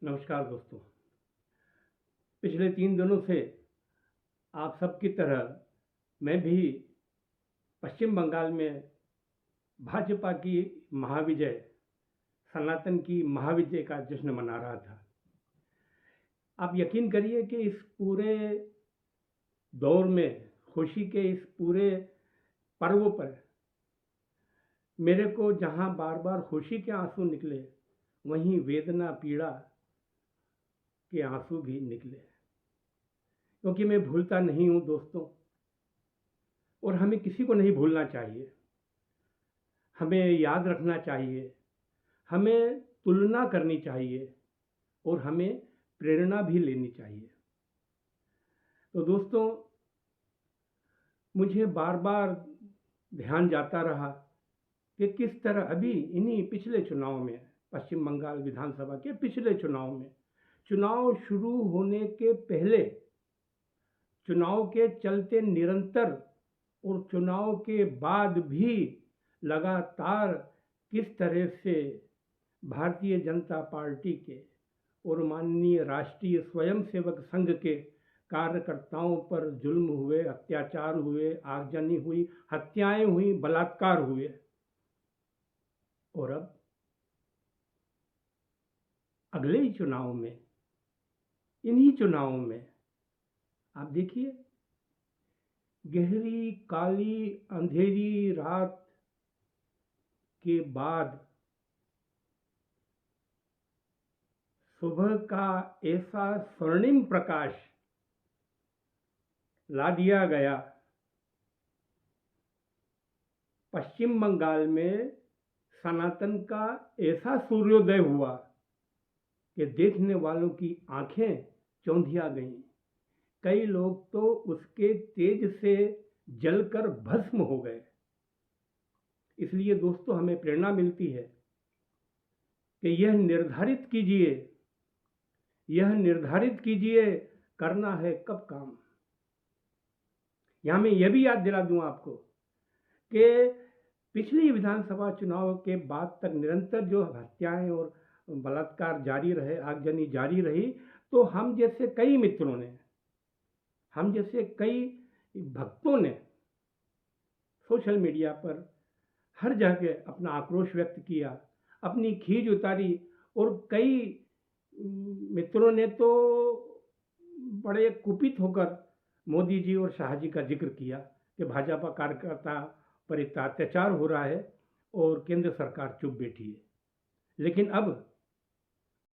नमस्कार दोस्तों। पिछले 3 दिनों से आप सबकी तरह मैं भी पश्चिम बंगाल में भाजपा की महाविजय, सनातन की महाविजय का जश्न मना रहा था। आप यकीन करिए कि इस पूरे दौर में, खुशी के इस पूरे पर्व पर मेरे को जहाँ बार बार खुशी के आंसू निकले, वहीं वेदना पीड़ा के आंसू भी निकले, क्योंकि मैं भूलता नहीं हूँ दोस्तों, और हमें किसी को नहीं भूलना चाहिए। हमें याद रखना चाहिए, हमें तुलना करनी चाहिए और हमें प्रेरणा भी लेनी चाहिए। तो दोस्तों, मुझे बार बार ध्यान जाता रहा कि किस तरह अभी इन्हीं पिछले चुनाव में, पश्चिम बंगाल विधानसभा के पिछले चुनाव में, चुनाव शुरू होने के पहले, चुनाव के चलते निरंतर और चुनाव के बाद भी लगातार किस तरह से भारतीय जनता पार्टी के और माननीय राष्ट्रीय स्वयंसेवक संघ के कार्यकर्ताओं पर जुल्म हुए, अत्याचार हुए, आगजनी हुई, हत्याएं हुई, बलात्कार हुए। और अब अगले ही चुनाव में, इन्हीं चुनावों में आप देखिए, गहरी काली अंधेरी रात के बाद सुबह का ऐसा स्वर्णिम प्रकाश ला दिया गया। पश्चिम बंगाल में सनातन का ऐसा सूर्योदय हुआ कि देखने वालों की आंखें चौंधिया गईं। कई लोग तो उसके तेज से जलकर भस्म हो गए। इसलिए दोस्तों, हमें प्रेरणा मिलती है कि यह निर्धारित कीजिए करना है कब काम। यहां मैं यह भी याद दिला दूं आपको कि पिछली विधानसभा चुनाव के बाद तक निरंतर जो हत्याएं और बलात्कार जारी रहे, आगजनी जारी रही, तो हम जैसे कई मित्रों ने, हम जैसे कई भक्तों ने सोशल मीडिया पर हर जगह अपना आक्रोश व्यक्त किया, अपनी खीज उतारी, और कई मित्रों ने तो बड़े कुपित होकर मोदी जी और शाह जी का जिक्र किया कि भाजपा कार्यकर्ता पर इतना अत्याचार हो रहा है और केंद्र सरकार चुप बैठी है। लेकिन अब